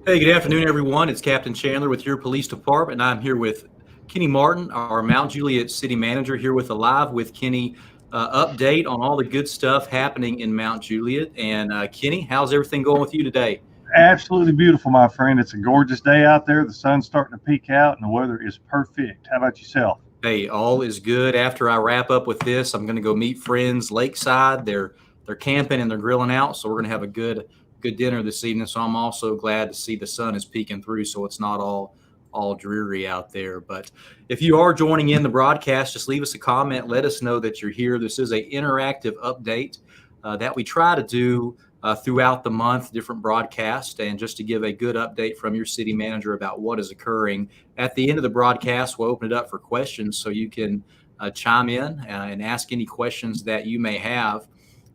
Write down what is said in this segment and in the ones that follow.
Hey, good afternoon, everyone. It's Captain Chandler with your police department, and I'm here with Kenny Martin, our Mount Juliet City Manager, here with a live with Kenny update on all the good stuff happening in Mount Juliet. And Kenny, how's everything going with you today? Absolutely beautiful, my friend. It's a gorgeous day out there. The sun's starting to peek out and the weather is perfect. How about yourself? Hey, all is good. After I wrap up with this, I'm going to go meet friends lakeside. They're camping and they're grilling out, so we're going to have a good dinner this evening. So I'm also glad to see the sun is peeking through, so it's not all dreary out there. But if you are joining in the broadcast, just leave us a comment. Let us know that you're here. This is an interactive update that we try to do throughout the month, different broadcasts, and just to give a good update from your city manager about what is occurring. At the end of the broadcast, we'll open it up for questions so you can chime in and ask any questions that you may have.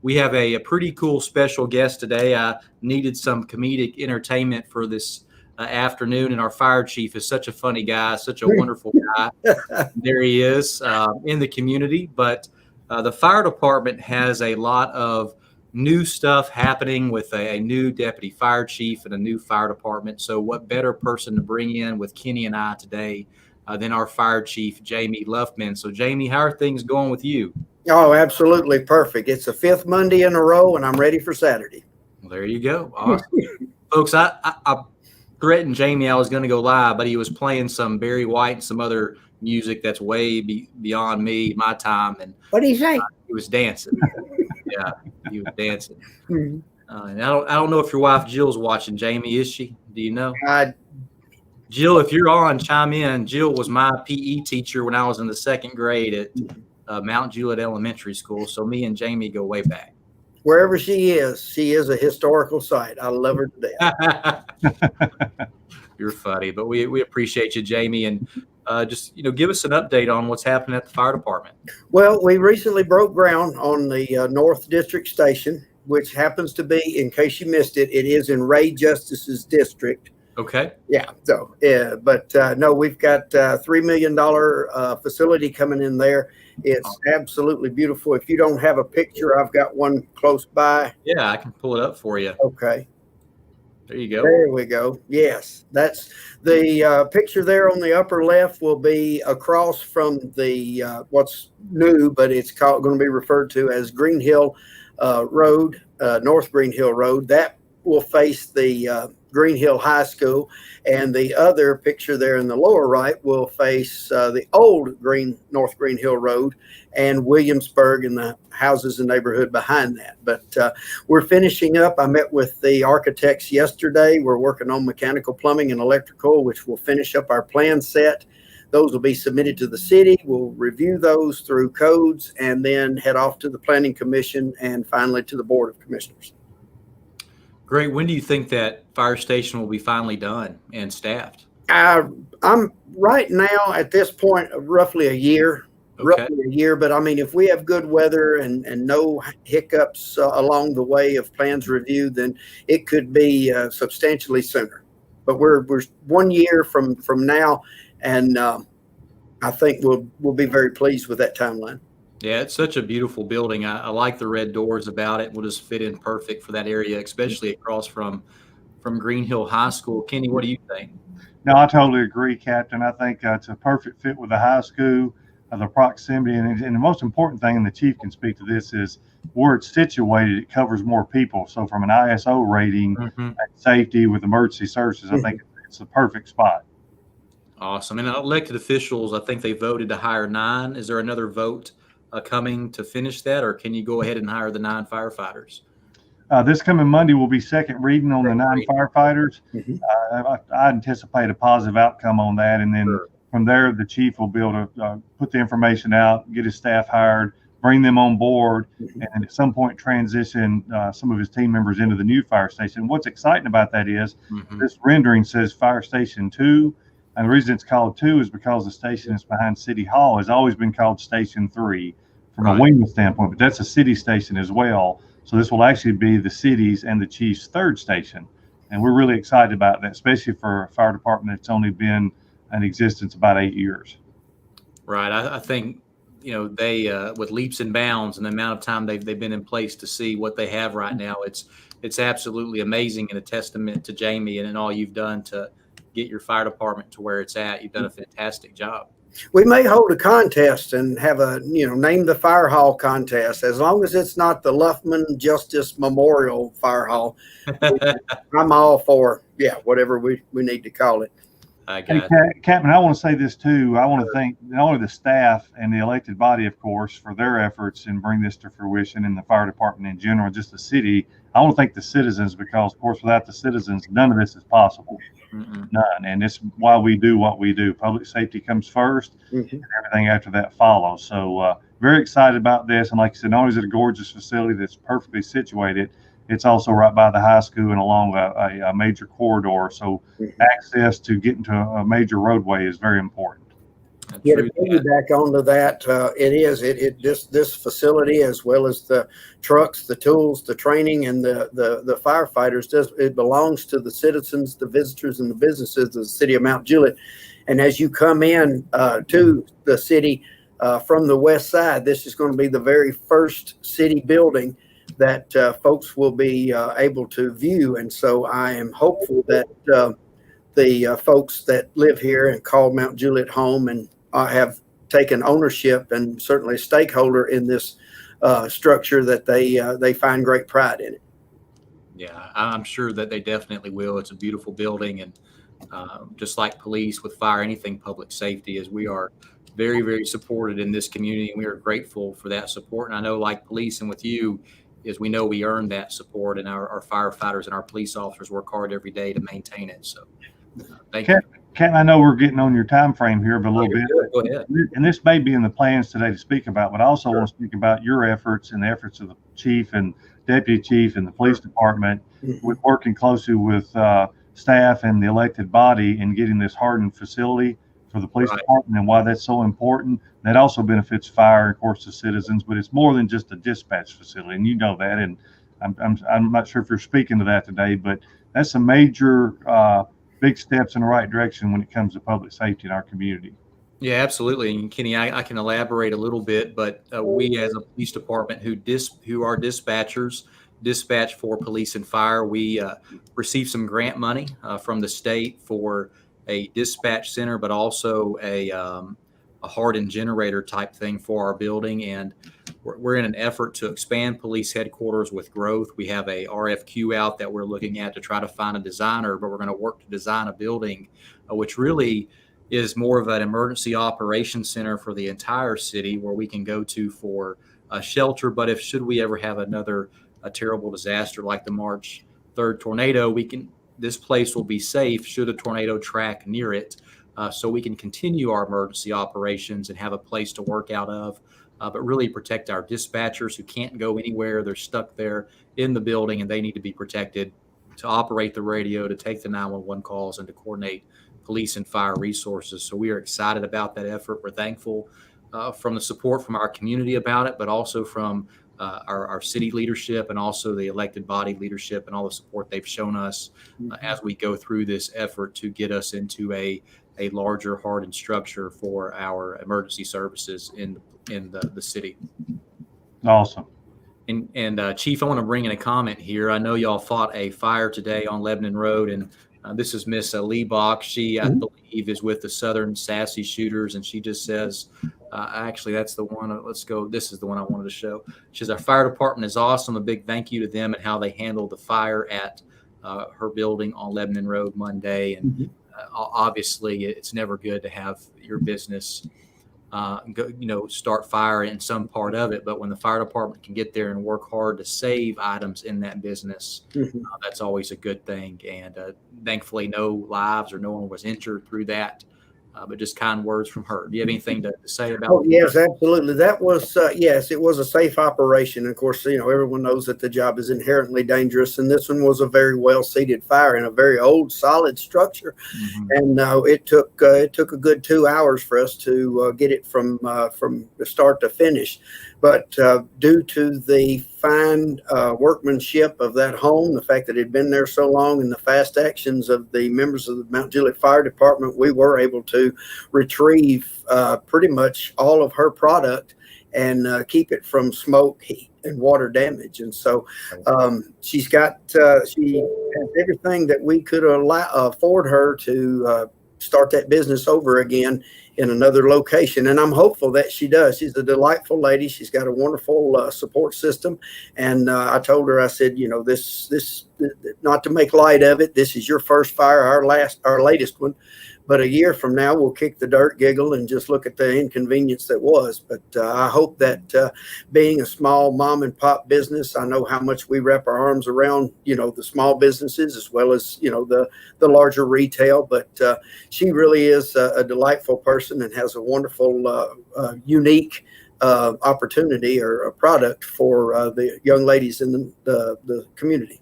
We have a pretty cool special guest today. I needed some comedic entertainment for this afternoon, and our fire chief is such a funny guy, such a wonderful guy. There he is in the community. But the fire department has a lot of new stuff happening with a new deputy fire chief and a new fire department. So what better person to bring in with Kenny and I today than our fire chief, Jamieloughman. So Jamie, how are things going with you? Oh, absolutely perfect. It's the fifth Monday in a row, and I'm ready for Saturday. Well, there you go. Awesome. Folks, I threatened Jamie I was going to go live, but he was playing some Barry White and some other music that's way beyond my time. And What do you say? he was dancing. Yeah, he was dancing. And I don't know if your wife Jill's watching. Jamie, is she? Do you know? Jill, if you're on, chime in. Jill was my PE teacher when I was in the second grade at Mount Juliet Elementary School. So me and Jamie go way back. Wherever she is a historical site. I love her to death. You're funny, but we appreciate you, Jamie, and just give us an update on what's happening at the fire department. Well, we recently broke ground on the North District Station, which happens to be, in case you missed it, it is in Ray Justice's district. Okay. Yeah. So, but no, we've got $3 million facility coming in there. It's absolutely beautiful. If you don't have a picture, I've got one close by. Yeah, I can pull it up for you. Okay. There you go. There we go. Yes, that's the picture there on the upper left will be across from the what's new, but it's going to be referred to as Green Hill Road, North Green Hill Road. That will face the Green Hill High School, and the other picture there in the lower right will face the old North Green Hill Road and Williamsburg and the houses and neighborhood behind that. But we're finishing up. I met with the architects yesterday. We're working on mechanical, plumbing, and electrical, which will finish up our plan set. Those will be submitted to the city. We'll review those through codes and then head off to the Planning Commission and finally to the Board of Commissioners. Great. When do you think that fire station will be finally done and staffed? I'm right now at this point, roughly a year. Okay. Roughly a year, but I mean, if we have good weather and no hiccups along the way of plans reviewed, then it could be substantially sooner. But we're 1 year from now, and I think we'll be very pleased with that timeline. Yeah, it's such a beautiful building. I like the red doors about it. We'll just fit in perfect for that area, especially across from Green Hill High School. Kenny, what do you think? No, I totally agree, Captain. I think it's a perfect fit with the high school, the proximity, and the most important thing, and the chief can speak to this, is where it's situated, it covers more people. So from an ISO rating, safety with emergency services, I think it's the perfect spot. Awesome. And elected officials, I think they voted to hire 9. Is there another vote coming to finish that, or can you go ahead and hire the 9 firefighters? This coming Monday will be second reading on the 9 firefighters. I anticipate a positive outcome on that, and then from there, the chief will be able to put the information out, get his staff hired, bring them on board, and at some point transition some of his team members into the new fire station. What's exciting about that is this rendering says Fire Station 2, and the reason it's called 2 is because the station is behind City Hall has always been called Station 3 from a wing standpoint, but that's a city station as well. So this will actually be the city's and the chief's 3rd station. And we're really excited about that, especially for a fire department that's only been in existence about 8 years. Right. I think they with leaps and bounds and the amount of time they've been in place to see what they have right now. It's absolutely amazing and a testament to Jamie and all you've done to get your fire department to where it's at. You've done a fantastic job. We may hold a contest and have name the fire hall contest, as long as it's not the Luffman Justice Memorial Fire Hall. I'm all for, whatever we need to call it. Hey, Captain, I want to say this too. I want to thank not only the staff and the elected body, of course, for their efforts in bringing this to fruition, and the fire department in general, just the city. I want to thank the citizens because, of course, without the citizens, none of this is possible. None. And it's why we do what we do. Public safety comes first, and everything after that follows. So very excited about this. And like I said, not only is it a gorgeous facility that's perfectly situated, it's also right by the high school and along a major corridor. So access to getting to a major roadway is very important. Yeah, to piggyback onto that, this facility, as well as the trucks, the tools, the training, and the firefighters, it belongs to the citizens, the visitors, and the businesses of the city of Mount Juliet. And as you come in to the city from the west side, this is going to be the very first city building that folks will be able to view. And so I am hopeful that the folks that live here and call Mount Juliet home and have taken ownership and certainly a stakeholder in this structure, that they find great pride in it. Yeah, I'm sure that they definitely will. It's a beautiful building, and just like police with fire, anything public safety, is we are very, very supported in this community, and we are grateful for that support. And I know, like police and with you, is we know we earn that support, and our firefighters and our police officers work hard every day to maintain it. So thank you. Ken, I know we're getting on your time frame here, but a little bit. Go ahead. And this may be in the plans today to speak about, but I also want to speak about your efforts and the efforts of the chief and deputy chief and the police department with working closely with staff and the elected body in getting this hardened facility for the police department, and why that's so important. That also benefits fire, of course, the citizens, but it's more than just a dispatch facility, and you know that. And I'm not sure if you're speaking to that today, but that's a major big steps in the right direction when it comes to public safety in our community. Yeah, absolutely. And Kenny, I can elaborate a little bit, but we as a police department who are dispatchers, dispatch for police and fire, we receive some grant money from the state for a dispatch center, but also a hardened generator type thing for our building. And we're in an effort to expand police headquarters with growth. We have a RFQ out that we're looking at to try to find a designer, but we're going to work to design a building, which really is more of an emergency operations center for the entire city, where we can go to for a shelter. But should we ever have a terrible disaster like the March 3rd tornado, this place will be safe should a tornado track near it. So we can continue our emergency operations and have a place to work out of, but really protect our dispatchers who can't go anywhere. They're stuck there in the building, and they need to be protected to operate the radio, to take the 911 calls, and to coordinate police and fire resources. So we are excited about that effort. We're thankful from the support from our community about it, but also from our city leadership and also the elected body leadership and all the support they've shown us as we go through this effort to get us into a larger hardened structure for our emergency services in the city. Awesome. And Chief, I want to bring in a comment here. I know y'all fought a fire today on Lebanon Road, and this is Miss Leibach. She, I believe, is with the Southern Sassy Shooters, and she just says, actually, that's the one. Let's go. This is the one I wanted to show. She says, our fire department is awesome. A big thank you to them and how they handled the fire at her building on Lebanon Road Monday. And obviously, it's never good to have your business start fire in some part of it. But when the fire department can get there and work hard to save items in that business, that's always a good thing. And thankfully, no lives or no one was injured through that. But just kind words from her. Do you have anything to say about? Oh, yes, absolutely. That was, yes, it was a safe operation. Of course, everyone knows that the job is inherently dangerous. And this one was a very well-seated fire in a very old, solid structure. And it took a good 2 hours for us to get it from the start to finish. But due to the fine workmanship of that home, the fact that it had been there so long, and the fast actions of the members of the Mount Juliet Fire Department, we were able to retrieve pretty much all of her product and keep it from smoke, heat, and water damage. And so she has everything that we could afford her to start that business over again in another location. And I'm hopeful that she does. She's a delightful lady. She's got a wonderful support system. And I told her, I said, this not to make light of it, this is your first fire, our latest one. But a year from now, we'll kick the dirt, giggle, and just look at the inconvenience that was. But I hope that being a small mom and pop business, I know how much we wrap our arms around, the small businesses as well as, the larger retail. But she really is a delightful person and has a wonderful, unique opportunity or a product for the young ladies in the community.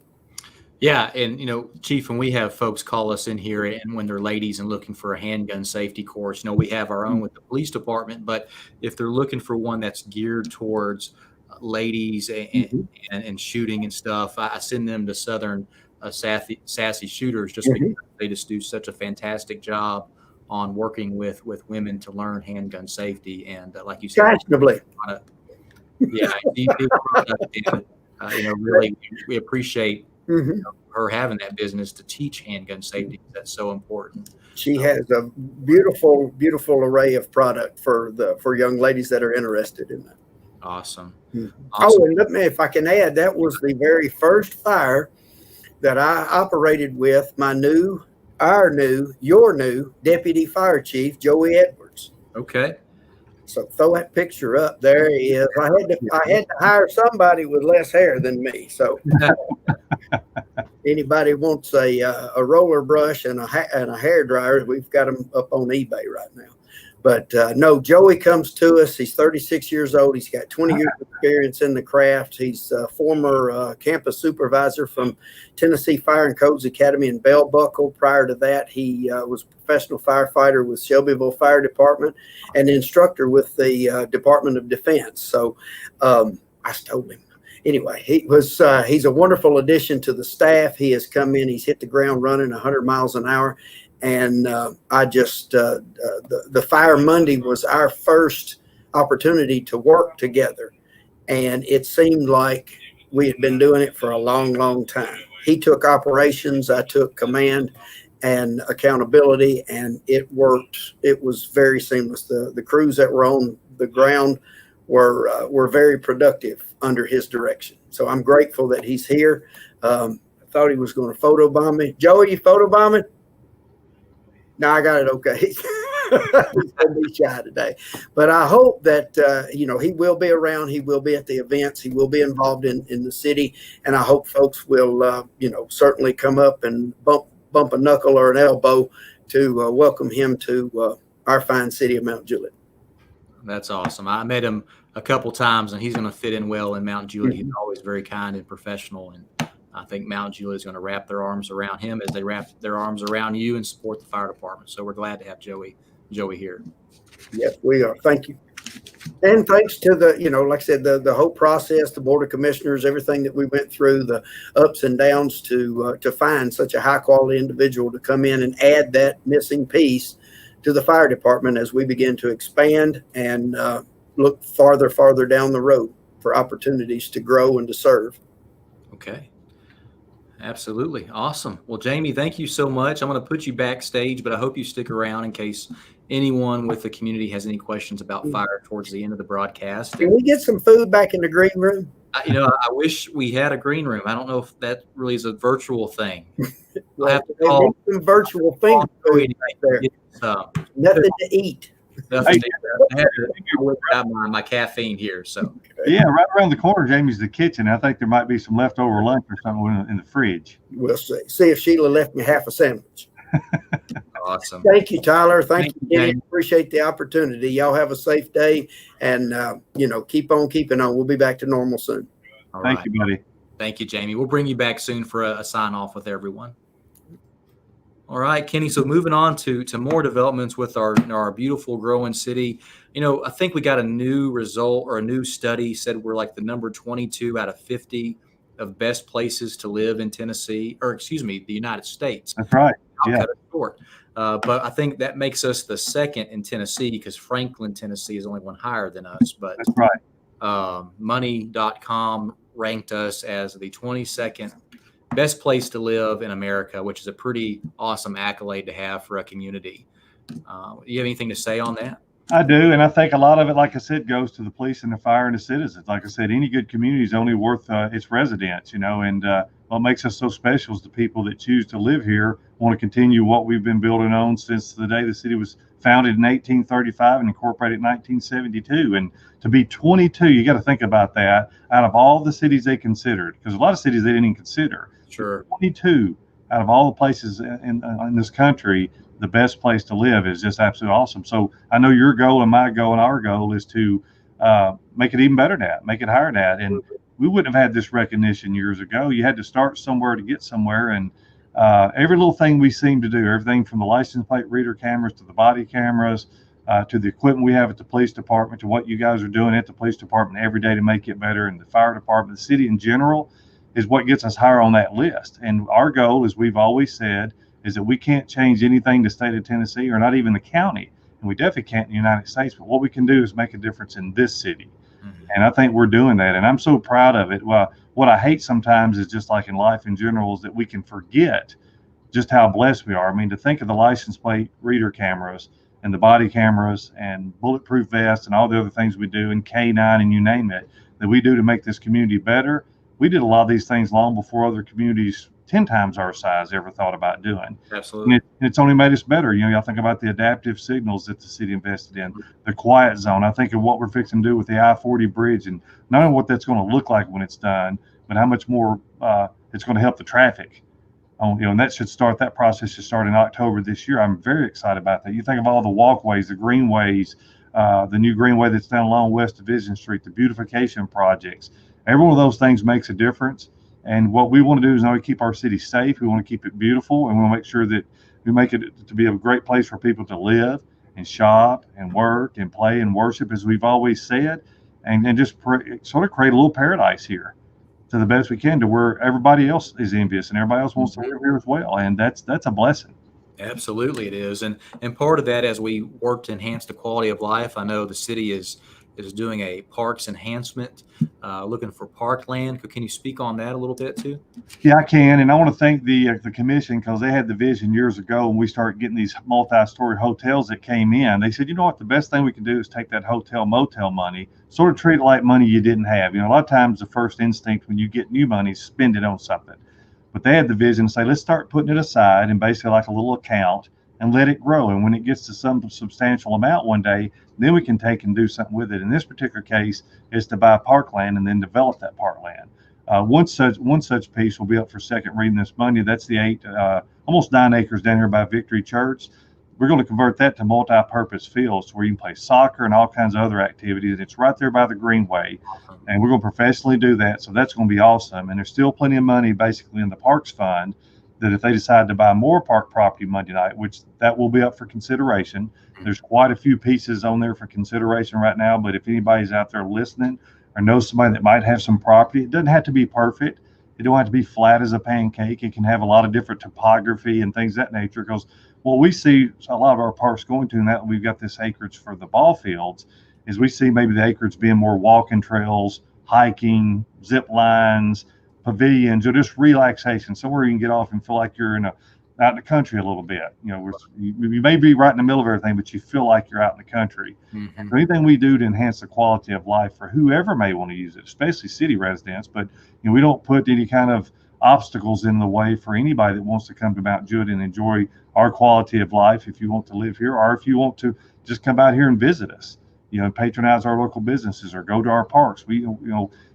Yeah. And, Chief, when we have folks call us in here and when they're ladies and looking for a handgun safety course, we have our own with the police department, but if they're looking for one that's geared towards ladies and shooting and stuff, I send them to Southern Sassy Shooters just because they just do such a fantastic job on working with women to learn handgun safety. And like you said, fashionably. Really, we appreciate her having that business to teach handgun safety. That's so important. She has a beautiful, beautiful array of product for young ladies that are interested in that. Awesome. Awesome. Oh, and if I can add, that was the very first fire that I operated with your new deputy fire chief, Joey Edwards. Okay. So throw that picture up. There he is. I had to hire somebody with less hair than me. So anybody wants a roller brush and a hair dryer, we've got them up on eBay right now. But no, Joey comes to us. He's 36 years old. He's got 20 years of experience in the craft. He's a former campus supervisor from Tennessee Fire and Codes Academy in Bell Buckle. Prior to that, he was a professional firefighter with Shelbyville Fire Department and instructor with the Department of Defense. So I stole him. Anyway, he's a wonderful addition to the staff. He has come in. He's hit the ground running 100 miles an hour. And the Fire Monday was our first opportunity to work together. And it seemed like we had been doing it for a long, long time. He took operations, I took command and accountability, and it worked. It was very seamless. The crews that were on the ground were very productive under his direction. So I'm grateful that he's here. I thought he was going to photobomb me. Joey, you photobombing? No, I got it okay. He's going to be shy today. But I hope that, he will be around. He will be at the events. He will be involved in the city. And I hope folks will, certainly come up and bump a knuckle or an elbow to welcome him to our fine city of Mount Juliet. That's awesome. I met him a couple times, and he's going to fit in well in Mount Juliet. He's always very kind and professional, and I think Mount Juliet is going to wrap their arms around him as they wrap their arms around you and support the fire department. So we're glad to have Joey here. Yes, we are. Thank you. And thanks to like I said, the whole process, the Board of Commissioners, everything that we went through, the ups and downs to find such a high quality individual to come in and add that missing piece to the fire department as we begin to expand and look farther down the road for opportunities to grow and to serve. Okay. Absolutely. Awesome. Well, Jamie, thank you so much. I'm going to put you backstage, but I hope you stick around in case anyone with the community has any questions about fire towards the end of the broadcast. Can we get some food back in the green room? I wish we had a green room. I don't know if that really is a virtual thing. We'll have to call some virtual things right there. Nothing to eat. I had to grab my caffeine here. So yeah, right around the corner, Jamie's the kitchen. I think there might be some leftover lunch or something in the fridge. We'll see. See if Sheila left me half a sandwich. Awesome. Thank you, Tyler. Thank you, Kenny. Appreciate the opportunity. Y'all have a safe day, and keep on keeping on. We'll be back to normal soon. Thank you, buddy. Thank you, Jamie. We'll bring you back soon for a sign off with everyone. All right, Kenny. So moving on to more developments with our beautiful growing city. I think we got a new result, or a new study said we're like the number 22 out of 50 of best places to live in Tennessee, or excuse me, the United States. That's right. I'll Yeah, cut it short. But I think that makes us the second in Tennessee, because Franklin, Tennessee is only one higher than us. But that's right. money.com ranked us as the 22nd best place to live in America, which is a pretty awesome accolade to have for a community. You have anything to say on that? I do, and I think a lot of it, like I said, goes to the police and the fire and the citizens. Like I said, any good community is only worth its residents, and what makes us so special is the people that choose to live here want to continue what we've been building on since the day the city was founded in 1835 and incorporated in 1972. And to be 22, you got to think about that. Out of all the cities they considered, because a lot of cities they didn't even consider, Sure. 22 out of all the places in this country, the best place to live is just absolutely awesome. So I know your goal and my goal and our goal is to make it even better than that, make it higher than that. And we wouldn't have had this recognition years ago. You had to start somewhere to get somewhere. And every little thing we seem to do, everything from the license plate reader cameras to the body cameras, to the equipment we have at the police department, to what you guys are doing at the police department every day to make it better, and the fire department, the city in general, is what gets us higher on that list. And our goal, as we've always said, is that we can't change anything in the state of Tennessee, or not even the county, and we definitely can't in the United States, but what we can do is make a difference in this city. And I think we're doing that, and I'm so proud of it. Well, what I hate sometimes is, just like in life in general, is that we can forget just how blessed we are. I mean, to think of the license plate reader cameras and the body cameras and bulletproof vests and all the other things we do, and K9 and you name it, that we do to make this community better. We did a lot of these things long before other communities 10 times our size ever thought about doing. Absolutely. And it's only made us better. Y'all think about the adaptive signals that the city invested in, the quiet zone. I think of what we're fixing to do with the I-40 bridge, and not only what that's going to look like when it's done, but how much more it's going to help the traffic. And that process should start in October this year. I'm very excited about that. You think of all the walkways, the greenways, the new greenway that's down along West Division Street, the beautification projects. Every one of those things makes a difference. And what we want to do is not only keep our city safe, we want to keep it beautiful, and we want to make sure that we make it to be a great place for people to live and shop and work and play and worship, as we've always said, and just sort of create a little paradise here to the best we can, to where everybody else is envious and everybody else wants to live here as well. And that's a blessing. Absolutely, it is. And part of that, as we work to enhance the quality of life, I know the city is doing a parks enhancement, looking for parkland. Can you speak on that a little bit too? Yeah, I can. And I want to thank the commission, because they had the vision years ago when we started getting these multi-story hotels that came in. They said, you know what, the best thing we can do is take that hotel motel money, sort of treat it like money you didn't have. A lot of times the first instinct when you get new money is spend it on something. But they had the vision to say, let's start putting it aside, and basically like a little account, and let it grow. And when it gets to some substantial amount one day, then we can take and do something with it. In this particular case, is to buy parkland and then develop that parkland. One such piece will be up for second reading this Monday. That's the almost 9 acres down here by Victory Church. We're going to convert that to multi-purpose fields where you can play soccer and all kinds of other activities. It's right there by the Greenway, and we're going to professionally do that. So that's going to be awesome. And there's still plenty of money basically in the Parks Fund, that if they decide to buy more park property Monday night, which that will be up for consideration. There's quite a few pieces on there for consideration right now, but if anybody's out there listening or knows somebody that might have some property, it doesn't have to be perfect. It don't have to be flat as a pancake. It can have a lot of different topography and things of that nature, because what we see a lot of our parks going to, and that we've got this acreage for the ball fields, is we see maybe the acreage being more walking trails, hiking, zip lines, pavilions, or just relaxation, somewhere you can get off and feel like you're out in the country a little bit. You may be right in the middle of everything, but you feel like you're out in the country. Mm-hmm. So anything we do to enhance the quality of life for whoever may want to use it, especially city residents, but we don't put any kind of obstacles in the way for anybody that wants to come to Mount Juliet and enjoy our quality of life. If you want to live here, or if you want to just come out here and visit us, patronize our local businesses or go to our parks,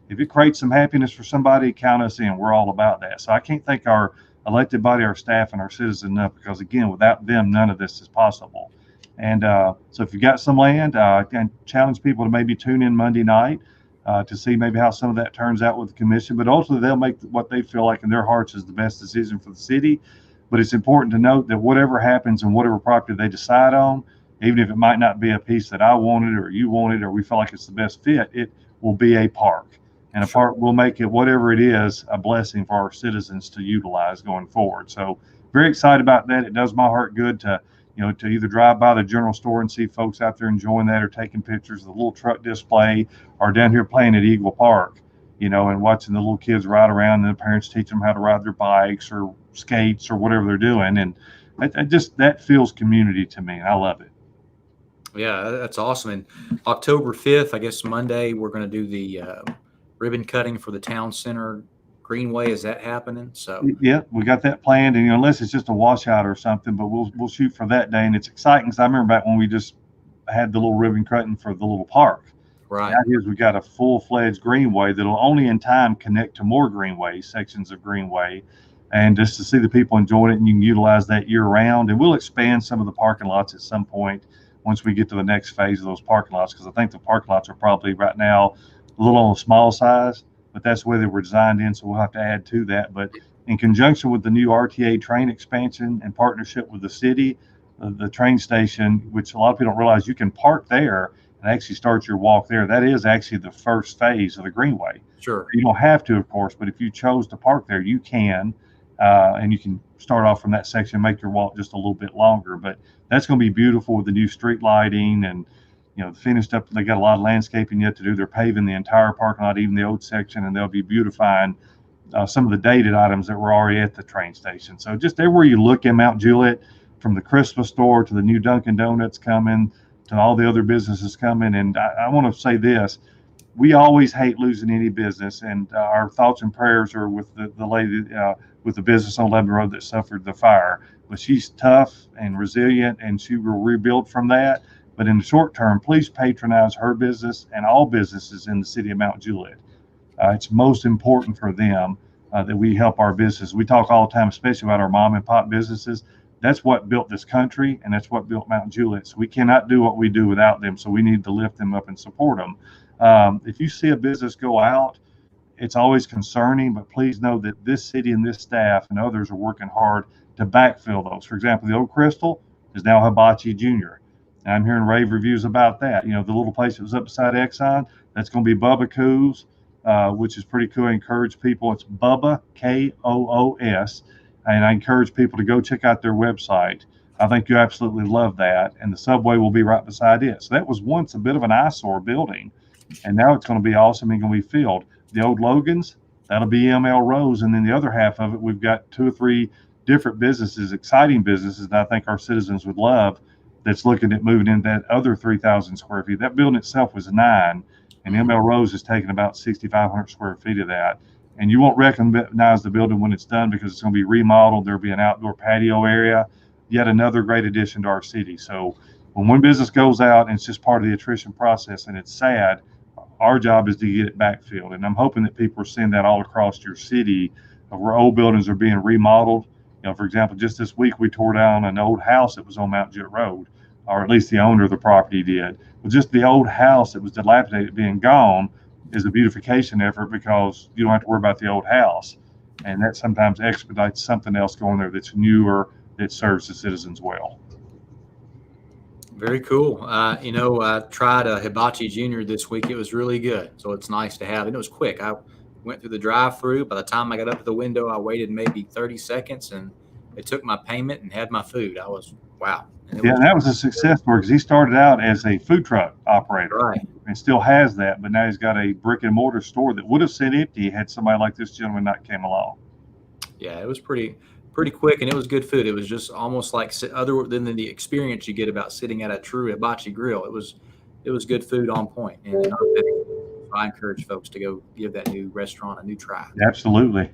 if it creates some happiness for somebody, count us in. We're all about that. So I can't thank our elected body, our staff, and our citizens enough, because again, without them, none of this is possible. And so if you've got some land, I can challenge people to maybe tune in Monday night to see maybe how some of that turns out with the commission. But ultimately, they'll make what they feel like in their hearts is the best decision for the city. But it's important to note that whatever happens and whatever property they decide on, even if it might not be a piece that I wanted or you wanted or we feel like it's the best fit, it will be a park. And a park will make it, whatever it is, a blessing for our citizens to utilize going forward. So very excited about that. It does my heart good to, to either drive by the general store and see folks out there enjoying that or taking pictures of the little truck display, or down here playing at Eagle Park, and watching the little kids ride around and the parents teach them how to ride their bikes or skates or whatever they're doing. And that feels community to me. And I love it. Yeah, that's awesome. And October 5th, I guess Monday, we're going to do the ribbon cutting for the town center Greenway. Is that happening? So yeah, we got that planned, and unless it's just a washout or something, but we'll shoot for that day. And it's exciting because I remember back when we just had the little ribbon cutting for the little park. Right. Now here's we got a full-fledged Greenway that'll only in time connect to more Greenway sections of Greenway, and just to see the people enjoying it, and you can utilize that year round. And we'll expand some of the parking lots at some point once we get to the next phase of those parking lots, because I think the parking lots are probably right now a little on the small size, but that's the way they were designed in, so we'll have to add to that. But in conjunction with the new RTA train expansion and partnership with the city, the train station, which a lot of people don't realize, you can park there and actually start your walk there. That is actually the first phase of the Greenway. Sure. You don't have to, of course, but if you chose to park there, you can, and you can start off from that section, make your walk just a little bit longer. But that's going to be beautiful with the new street lighting and, finished up. They got a lot of landscaping yet to do. They're paving the entire parking lot, even the old section, and they'll be beautifying some of the dated items that were already at the train station. So just everywhere you look in Mount Juliet, from the Christmas store to the new Dunkin' Donuts coming to all the other businesses coming. And I want to say this, we always hate losing any business, and our thoughts and prayers are with the lady with the business on Lebanon Road that suffered the fire. But she's tough and resilient, and she will rebuild from that. But in the short term, please patronize her business and all businesses in the city of Mount Juliet. It's most important for them that we help our business. We talk all the time, especially about our mom and pop businesses. That's what built this country, and that's what built Mount Juliet. So we cannot do what we do without them. So we need to lift them up and support them. If you see a business go out, it's always concerning, but please know that this city and this staff and others are working hard to backfill those. For example, the Old Crystal is now Hibachi Jr. And I'm hearing rave reviews about that. The little place that was up beside Exxon, that's going to be Bubba Coos, which is pretty cool. I encourage people. It's Bubba, Koos. And I encourage people to go check out their website. I think you absolutely love that. And the Subway will be right beside it. So that was once a bit of an eyesore building. And now it's going to be awesome and going to be filled. The old Logan's, that'll be ML Rose. And then the other half of it, we've got 2 or 3 different businesses, exciting businesses that I think our citizens would love, that's looking at moving into that other 3,000 square feet. That building itself was 9, and ML Rose is taking about 6,500 square feet of that. And you won't recognize the building when it's done because it's going to be remodeled. There'll be an outdoor patio area, yet another great addition to our city. So when one business goes out and it's just part of the attrition process and it's sad, our job is to get it backfilled. And I'm hoping that people are seeing that all across your city of where old buildings are being remodeled. For example, just this week we tore down an old house that was on Mount Juliet Road, or at least the owner of the property did. But just the old house that was dilapidated being gone is a beautification effort, because you don't have to worry about the old house. And that sometimes expedites something else going there that's newer, that serves the citizens well. Very cool. I tried a Hibachi Jr. this week. It was really good. So it's nice to have. And it was quick. I went through the drive-through. By the time I got up to the window, I waited maybe 30 seconds, and they took my payment and had my food. I was, wow. And that was a success story, because he started out as a food truck operator, right, and still has that, but now he's got a brick and mortar store that would have sat empty had somebody like this gentleman not came along. Yeah, it was pretty quick, and it was good food. It was just almost like, other than the experience you get about sitting at a true hibachi grill, it was good food on point. And I encourage folks to go give that new restaurant a new try. Absolutely.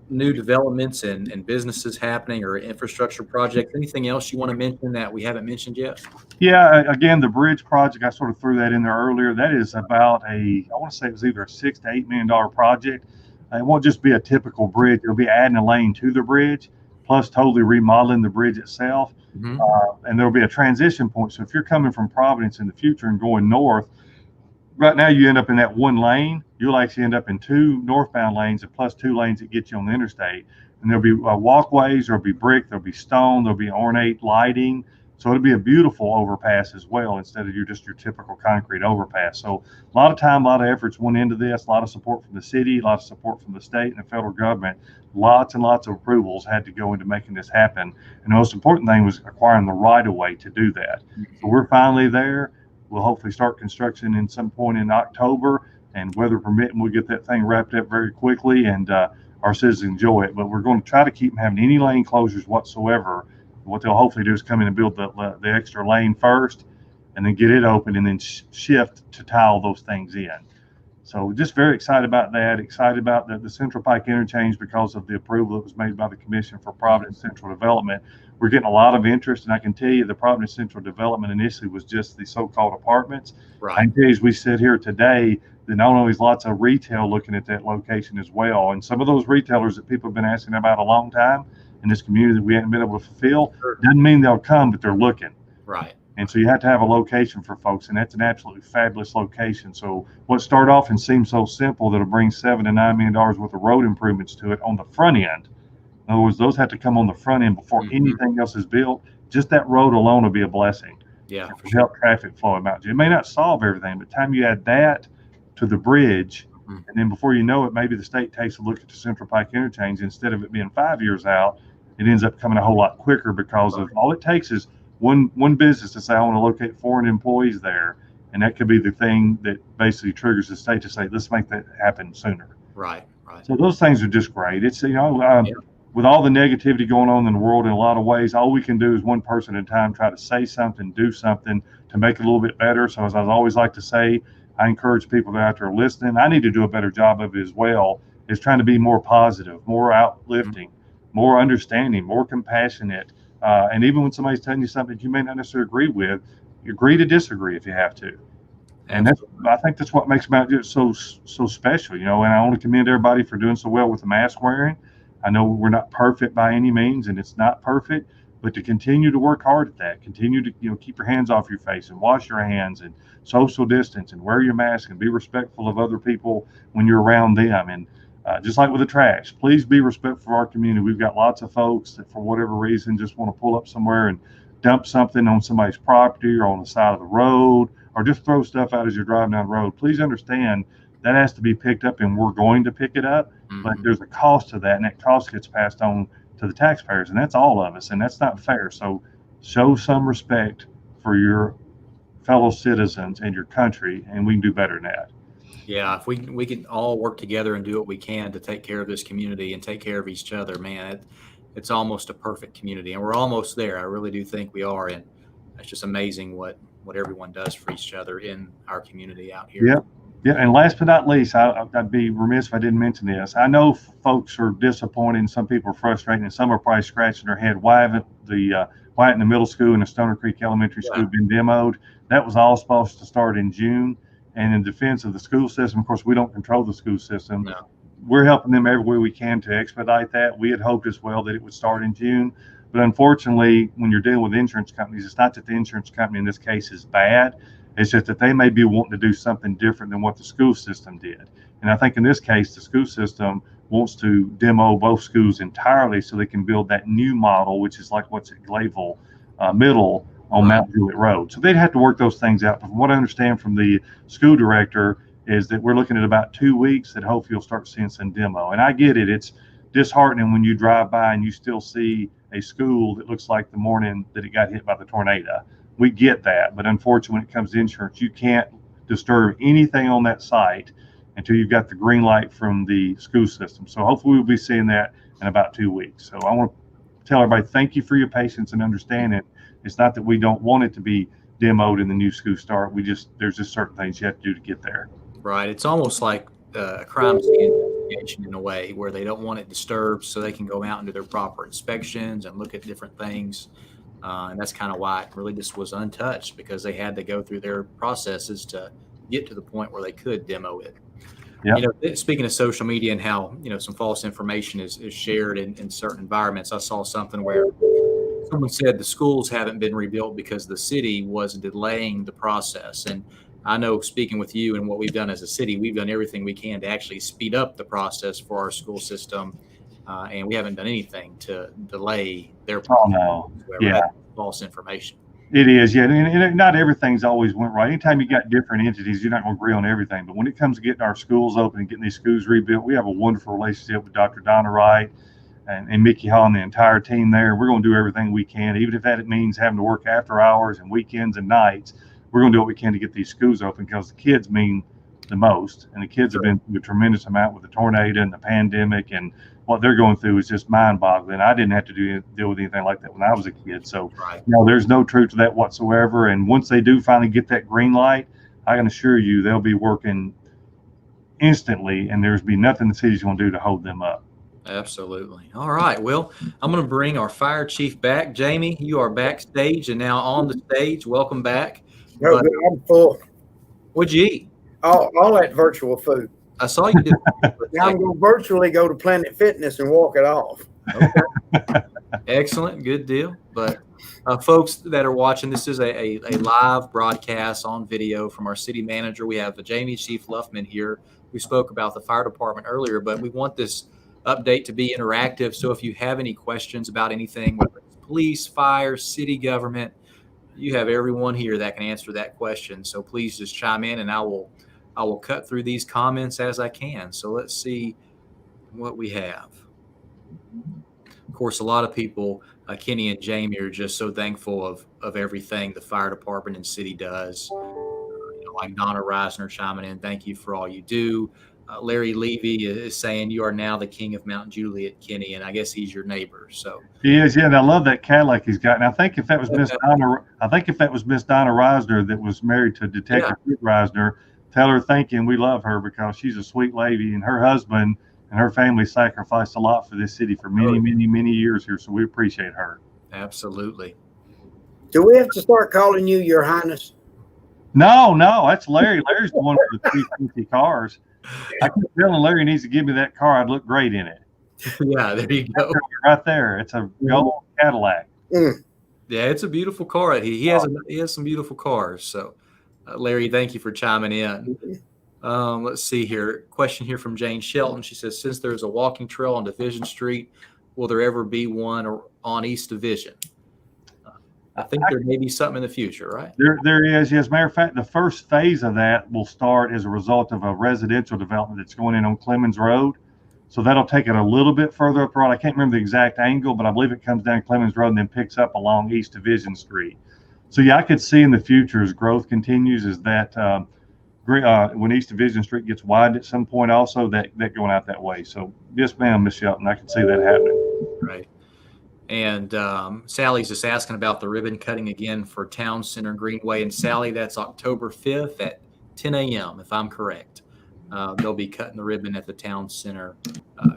New developments and businesses happening, or infrastructure projects. Anything else you want to mention that we haven't mentioned yet? Yeah, again, the bridge project, I sort of threw that in there earlier. That is about I want to say it was either a $6 to $8 million project. It won't just be a typical bridge. It'll be adding a lane to the bridge, plus totally remodeling the bridge itself. Mm-hmm. And there'll be a transition point. So if you're coming from Providence in the future and going north, right now you end up in that one lane. You'll actually end up in two northbound lanes and plus two lanes that get you on the interstate. And there'll be walkways, there'll be brick, there'll be stone, there'll be ornate lighting. So it'll be a beautiful overpass as well instead of your typical concrete overpass. So a lot of time, a lot of efforts went into this, a lot of support from the city, a lot of support from the state and the federal government. Lots and lots of approvals had to go into making this happen. And the most important thing was acquiring the right of way to do that. So we're finally there. We'll hopefully start construction in some point in October, and weather permitting, we'll get that thing wrapped up very quickly, and our citizens enjoy it. But we're going to try to keep them having any lane closures whatsoever. What they'll hopefully do is come in and build the extra lane first, and then get it open, and then shift to tile those things in. So just very excited about that. Excited about the Central Pike interchange because of the approval that was made by the Commission for Providence Central Development. We're getting a lot of interest, and I can tell you the Providence Central Development initially was just the so-called apartments. Right. I can tell you as we sit here today, that not only is lots of retail looking at that location as well, and some of those retailers that people have been asking about a long time in this community that we haven't been able to fulfill, doesn't mean they'll come, but they're looking. Right. And so you have to have a location for folks, and that's an absolutely fabulous location. So what started off and seemed so simple that'll bring $7 to $9 million worth of road improvements to it on the front end. In other words, those have to come on the front end before anything else is built. Just that road alone will be a blessing. Yeah, for sure. Help traffic flow out. It may not solve everything, but time you add that to the bridge, and then before you know it, maybe the state takes a look at the Central Pike interchange. Instead of it being 5 years out, it ends up coming a whole lot quicker because of all it takes is one business to say, I want to locate foreign employees there. And that could be the thing that basically triggers the state to say, let's make that happen sooner. Right, right. So those things are just great. It's, with all the negativity going on in the world in a lot of ways, all we can do is one person at a time try to say something, do something to make it a little bit better. So as I always like to say, I encourage people that are out there listening, I need to do a better job of it as well, is trying to be more positive, more uplifting, more understanding, more compassionate. And even when somebody's telling you something you may not necessarily agree with, you agree to disagree if you have to. And I think that's what makes Mount Juliet so special, and I want to commend everybody for doing so well with the mask wearing. I know we're not perfect by any means, and it's not perfect, but to continue to work hard at that, continue to keep your hands off your face and wash your hands and social distance and wear your mask and be respectful of other people when you're around them. And just like with the trash, please be respectful of our community. We've got lots of folks that for whatever reason just want to pull up somewhere and dump something on somebody's property or on the side of the road, or just throw stuff out as you're driving down the road. Please understand that has to be picked up, and we're going to pick it up, but there's a cost to that, and that cost gets passed on to the taxpayers, and that's all of us, and that's not fair. So show some respect for your fellow citizens and your country, and we can do better than that. Yeah, if we can all work together and do what we can to take care of this community and take care of each other, man, it's almost a perfect community, and we're almost there. I really do think we are, and it's just amazing what everyone does for each other in our community out here. Yeah. Yeah, and last but not least, I'd be remiss if I didn't mention this. I know folks are disappointed, and some people are frustrated, and some are probably scratching their head. Why haven't the middle school and the Stoner Creek Elementary School been demoed? That was all supposed to start in June. And in defense of the school system, of course, we don't control the school system. No. We're helping them every way we can to expedite that. We had hoped as well that it would start in June. But unfortunately, when you're dealing with insurance companies, it's not that the insurance company in this case is bad. It's just that they may be wanting to do something different than what the school system did. And I think in this case, the school system wants to demo both schools entirely so they can build that new model, which is like what's at Glayville Middle on Mount Juliet Road. So they'd have to work those things out. But from what I understand from the school director is that we're looking at about 2 weeks that hopefully you'll start seeing some demo. And I get it. It's disheartening when you drive by and you still see a school that looks like the morning that it got hit by the tornado. We get that. But unfortunately, when it comes to insurance, you can't disturb anything on that site until you've got the green light from the school system. So hopefully we'll be seeing that in about 2 weeks. So I want to tell everybody, thank you for your patience and understanding. It's not that we don't want it to be demoed in the new school start. There's just certain things you have to do to get there. Right. It's almost like a crime scene investigation in a way where they don't want it disturbed so they can go out and do their proper inspections and look at different things. And that's kind of why it really just was untouched, because they had to go through their processes to get to the point where they could demo it. Yep. Speaking of social media and how, some false information is shared in certain environments, I saw something where someone said the schools haven't been rebuilt because the city was delaying the process. And I know, speaking with you and what we've done as a city, we've done everything we can to actually speed up the process for our school system, and we haven't done anything to delay their process. no. Yeah. That's false information. It is, yeah. And not everything's always went right. Anytime you got different entities, you're not going to agree on everything. But when it comes to getting our schools open and getting these schools rebuilt, we have a wonderful relationship with Dr. Donna Wright and Mickey Hall and the entire team there. We're going to do everything we can, even if that means having to work after hours and weekends and nights. We're going to do what we can to get these schools open, because the kids mean the most, and the kids have been through a tremendous amount with the tornado and the pandemic, and what they're going through is just mind-boggling. I didn't have to deal with anything like that when I was a kid, so there's no truth to that whatsoever. And once they do finally get that green light, I can assure you they'll be working instantly, and there's be nothing the city's going to do to hold them up. Absolutely. All right. Well, I'm going to bring our fire chief back. Jamie, you are backstage and now on the stage. Welcome back. No, I'm full. What'd you eat? All that virtual food. I saw you did. Now I'm going to virtually go to Planet Fitness and walk it off. Okay. Excellent. Good deal. But folks that are watching, this is a live broadcast on video from our city manager. We have Jamie Chief Luffman here. We spoke about the fire department earlier, but we want this update to be interactive. So if you have any questions about anything, whether it's police, fire, city government, you have everyone here that can answer that question. So please just chime in, and I will cut through these comments as I can. So let's see what we have. Of course, a lot of people, Kenny and Jamie, are just so thankful of everything the fire department and city does. Like Donna Reisner chiming in, thank you for all you do. Larry Levy is saying you are now the king of Mount Juliet, Kenny, and I guess he's your neighbor. So he is, yeah. And I love that Cadillac he's got. And I think if that was Miss Donna, Reisner that was married to Detective Reisner, tell her thank you and we love her, because she's a sweet lady, and her husband and her family sacrificed a lot for this city for many years here. So we appreciate her. Absolutely. Do we have to start calling you Your Highness? No, that's Larry. Larry's the one for the 350 cars. I keep telling Larry needs to give me that car. I'd look great in it. Yeah, there you go. Right there. It's a gold Cadillac. Yeah, it's a beautiful car. He has some beautiful cars. So, Larry, thank you for chiming in. Let's see here. Question here from Jane Shelton. She says, since there's a walking trail on Division Street, will there ever be one on East Division? I think there may be something in the future, right? There is, yes. Matter of fact, the first phase of that will start as a result of a residential development that's going in on Clemens Road. So that'll take it a little bit further up the road. I can't remember the exact angle, but I believe it comes down Clemens Road and then picks up along East Division Street. So yeah, I could see in the future as growth continues, is that when East Division Street gets widened at some point, also that going out that way. So yes, ma'am, Miss Shelton, I can see that happening. Right. And Sally's just asking about the ribbon cutting again for Town Center Greenway. And Sally, that's October 5th at 10 a.m., if I'm correct. They'll be cutting the ribbon at the Town Center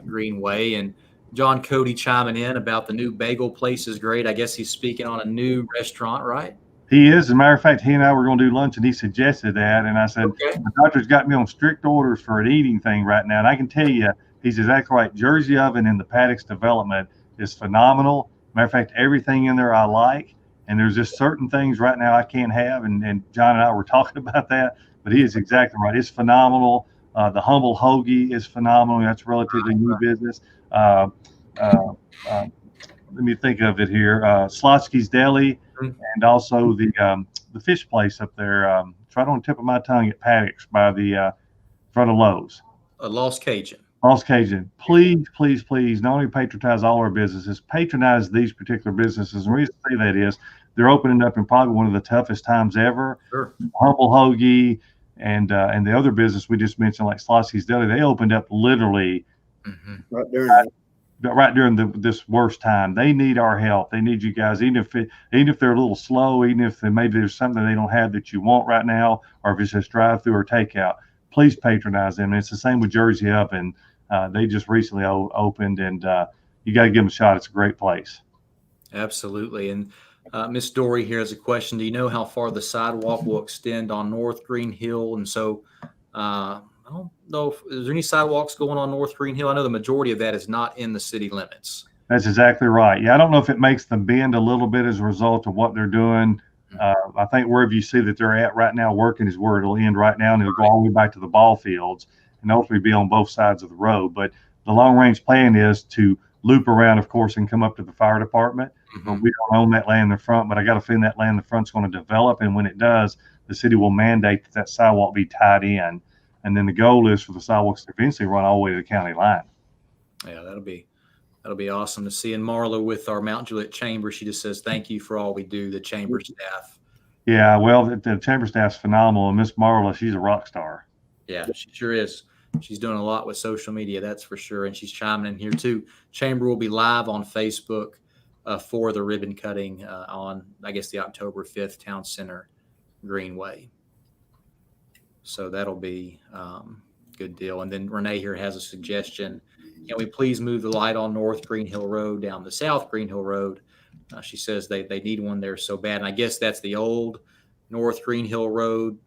Greenway. And John Cody chiming in about the new bagel place is great. I guess he's speaking on a new restaurant, right? He is. As a matter of fact, he and I were going to do lunch, and he suggested that. And I said, okay, the doctor's got me on strict orders for an eating thing right now. And I can tell you, he's exactly right. Jersey Oven in the Paddocks development is phenomenal. Matter of fact, everything in there I like, and there's just certain things right now I can't have, and John and I were talking about that, but he is exactly right. It's phenomenal. The Humble Hoagie is phenomenal. That's relatively new business. Let me think of it here. Slotsky's Deli, and also the fish place up there. It's right on the tip of my tongue at Paddocks by the front of Lowe's. Lost Cajun. Lost Cajun, please, not only patronize all our businesses, patronize these particular businesses. And the reason I say that is they're opening up in probably one of the toughest times ever. Sure. Humble Hoagie and the other business we just mentioned, like Slotsky's Deli, they opened up literally right during this worst time. They need our help. They need you guys, even if they're a little slow, even if maybe there's something they don't have that you want right now, or if it's just drive-through or takeout. Please patronize them. And it's the same with Jersey Oven. They just recently opened, and you got to give them a shot. It's a great place. Absolutely. And Miss Dory here has a question. Do you know how far the sidewalk will extend on North Green Hill? And so I don't know, is there any sidewalks going on North Green Hill? I know the majority of that is not in the city limits. That's exactly right. Yeah, I don't know if it makes the bend a little bit as a result of what they're doing I think wherever you see that they're at right now working is where it'll end right now, and it'll go all the way back to the ball fields and ultimately be on both sides of the road. But the long range plan is to loop around, of course, and come up to the fire department. But we don't own that land in the front, but I got a feeling that land in the front's going to develop, and when it does, the city will mandate that that sidewalk be tied in, and then the goal is for the sidewalks to eventually run all the way to the county line. Yeah, that'll be awesome to see. And Marla with our Mount Juliet Chamber, she just says, thank you for all we do, the chamber staff. Yeah, well, the chamber staff's phenomenal, and Miss Marla, she's a rock star. Yeah, she sure is. She's doing a lot with social media, that's for sure. And she's chiming in here too. Chamber will be live on Facebook for the ribbon cutting on, I guess, the October 5th Town Center Greenway. So that'll be good deal. And then Renee here has a suggestion. Can we please move the light on North Green Hill Road down the South Green Hill Road? She says they need one there so bad. And I guess that's the old North Green Hill Road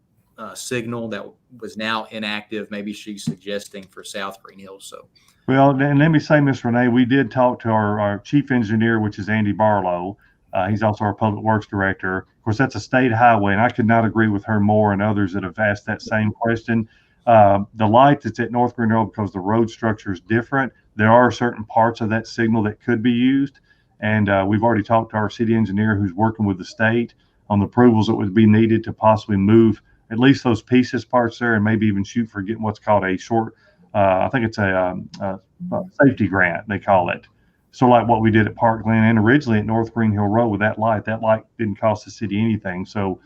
signal that was now inactive. Maybe she's suggesting for South Green Hill. So, well, and let me say, Miss Renee, we did talk to our chief engineer, which is Andy Barlow. He's also our public works director. Of course, that's a state highway, and I could not agree with her more and others that have asked that same question. The light that's at North Green Road, because the road structure is different, there are certain parts of that signal that could be used. And we've already talked to our city engineer who's working with the state on the approvals that would be needed to possibly move at least those pieces parts there, and maybe even shoot for getting what's called a short, I think it's a safety grant, they call it. So like what we did at Parkland and originally at North Green Hill Road with that light didn't cost the city anything. So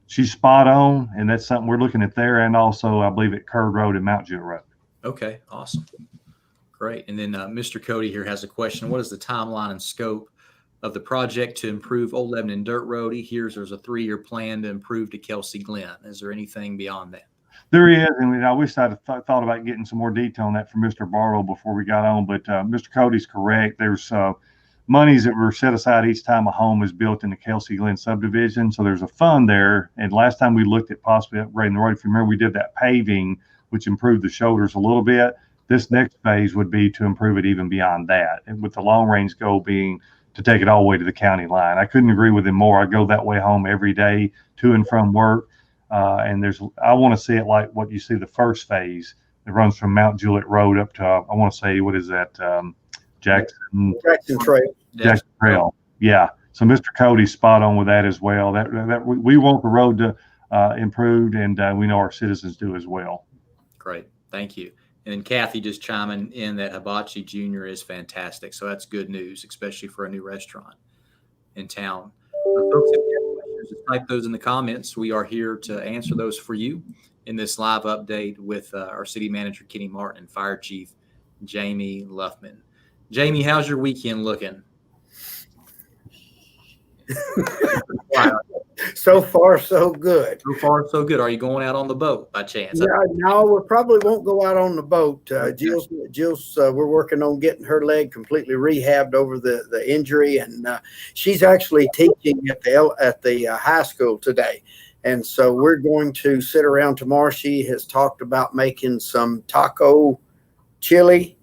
she's spot on, and that's something we're looking at there, and also I believe at Curd Road and Mount Juliet Road. okay, awesome. Great. And then Mr. Cody here has a question. What is the timeline and scope of the project to improve Old Lebanon Dirt Road? He hears there's a 3-year plan to improve to Kelsey Glen. Is there anything beyond that? There is, and I wish I'd thought about getting some more detail on that from Mr. Barlow before we got on, but Mr. Cody's correct. There's monies that were set aside each time a home is built in the Kelsey Glen subdivision. So there's a fund there. And last time we looked at possibly upgrading the road, if you remember, we did that paving, which improved the shoulders a little bit. This next phase would be to improve it even beyond that, and with the long range goal being to take it all the way to the county line. I couldn't agree with him more. I go that way home every day to and from work. And I want to see it like what you see the first phase that runs from Mount Juliet Road up to, I want to say, what is that? Jackson Trail. Jackson Trail. Yeah. So Mr. Cody's spot on with that as well. That we want the road to improved, and we know our citizens do as well. Great. Thank you. And then Kathy just chiming in that Hibachi Jr. is fantastic. So that's good news, especially for a new restaurant in town. Folks, if you have questions, just type those in the comments. We are here to answer those for you in this live update with our city manager, Kenny Martin, and fire chief, Jamieloughman. Jamie, how's your weekend looking? Wow. So far, so good. So far, so good. Are you going out on the boat by chance? Yeah, no, we probably won't go out on the boat. Jill's we're working on getting her leg completely rehabbed over the injury, and she's actually teaching at the high school today. And so we're going to sit around tomorrow. She has talked about making some taco chili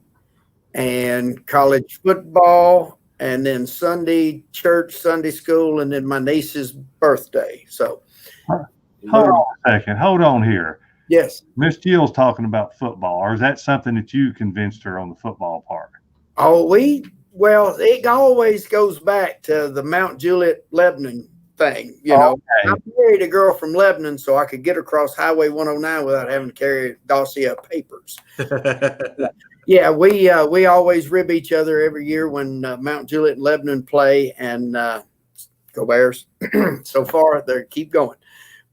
and college football, and then Sunday church, Sunday school, and then my niece's birthday. So hold on a second. Hold on here. Yes. Miss Jill's talking about football, or is that something that you convinced her on the football part? Oh, well, it always goes back to the Mount Juliet Lebanon thing. You know, I married a girl from Lebanon so I could get across Highway 109 without having to carry a dossier of papers. Yeah, we always rib each other every year when Mount Juliet and Lebanon play, and go Bears. So far, they keep going.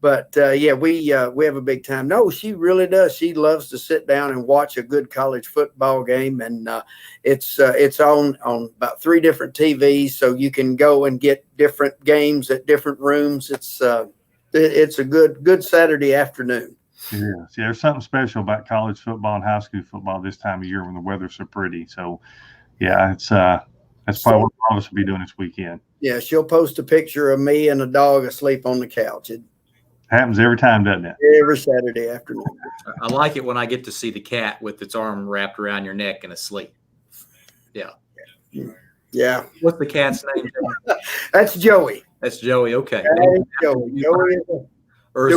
But yeah, we have a big time. No, she really does. She loves to sit down and watch a good college football game, and it's on about 3 different TVs, so you can go and get different games at different rooms. It's a good Saturday afternoon. Yes. Yeah, there's something special about college football and high school football this time of year when the weather's so pretty. So, yeah, that's probably what all of us will be doing this weekend. Yeah, she'll post a picture of me and a dog asleep on the couch. It happens every time, doesn't it? Every Saturday afternoon. I like it when I get to see the cat with its arm wrapped around your neck and asleep. Yeah. Yeah. What's the cat's name? That's Joey. That's Joey. Okay. Hey, Joey. Joey is Or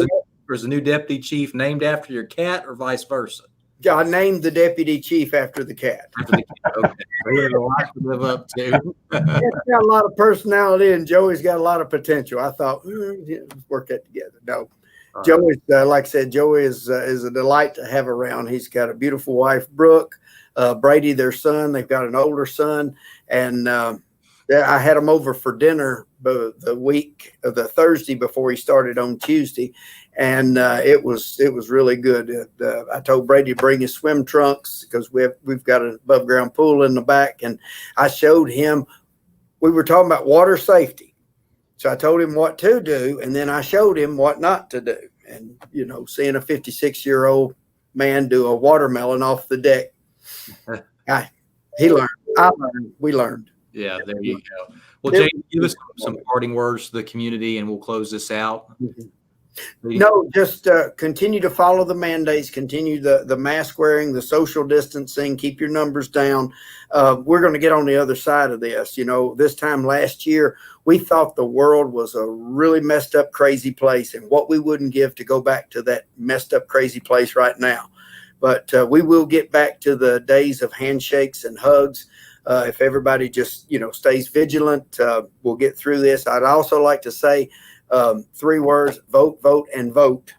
is the new deputy chief named after your cat, or vice versa? I named the deputy chief after the cat. After the cat. Okay. We have a lot to live up to. It's got a lot of personality, and Joey's got a lot of potential. I thought, let's work that together. No, Joey, like I said, Joey is a delight to have around. He's got a beautiful wife, Brooke, Brady, their son. They've got an older son, and I had him over for dinner the Thursday before he started on Tuesday, and it was really good. I told Brady to bring his swim trunks because we've got an above ground pool in the back, and I showed him. We were talking about water safety, so I told him what to do, and then I showed him what not to do. And seeing a 56-year-old man do a watermelon off the deck, he learned. I learned. We learned. Yeah, there you go. Well, Jamie, give us some parting words to the community, and we'll close this out. No, just continue to follow the mandates, continue the mask wearing, the social distancing, keep your numbers down. We're going to get on the other side of this. This time last year, we thought the world was a really messed up, crazy place, and what we wouldn't give to go back to that messed up, crazy place right now. But we will get back to the days of handshakes and hugs. If everybody just, stays vigilant, we'll get through this. I'd also like to say 3 words: vote, vote, and vote.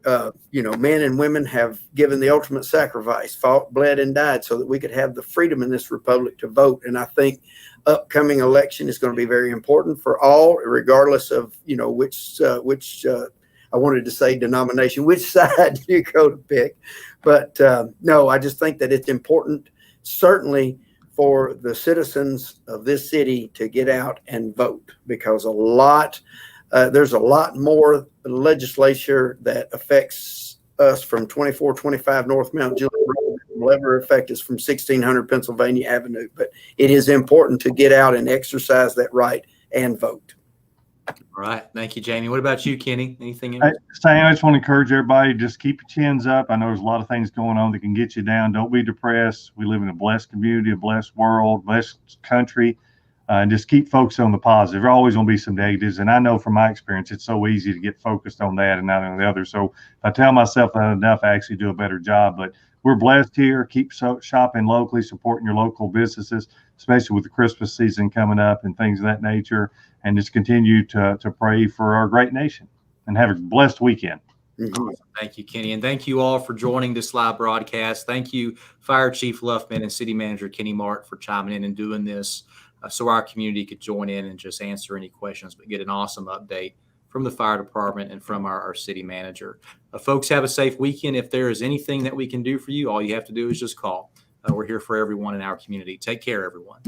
Men and women have given the ultimate sacrifice, fought, bled, and died so that we could have the freedom in this republic to vote. And I think upcoming election is going to be very important for all, regardless of, which I wanted to say denomination, which side you go to pick. But no, I just think that it's important, certainly, for the citizens of this city to get out and vote, because there's a lot more legislature that affects us from 2425 North Mount Juliet Road than will ever affect us from 1600 Pennsylvania Avenue. But it is important to get out and exercise that right and vote. All right. Thank you, Jamie. What about you, Kenny? Anything else? Sam, I just want to encourage everybody, just keep your chins up. I know there's a lot of things going on that can get you down. Don't be depressed. We live in a blessed community, a blessed world, blessed country, and just keep focused on the positive. There are always going to be some negatives, and I know from my experience, it's so easy to get focused on that and not on the other. So if I tell myself that enough, I actually do a better job. But we're blessed here. Keep shopping locally, supporting your local businesses, especially with the Christmas season coming up and things of that nature. And just continue to pray for our great nation and have a blessed weekend. Awesome. Thank you, Kenny. And thank you all for joining this live broadcast. Thank you, Fire Chief Luffman and City Manager Kenny Mart, for chiming in and doing this so our community could join in and just answer any questions, but get an awesome update from the fire department and from our city manager. Folks, have a safe weekend. If there is anything that we can do for you, all you have to do is just call. We're here for everyone in our community. Take care, everyone.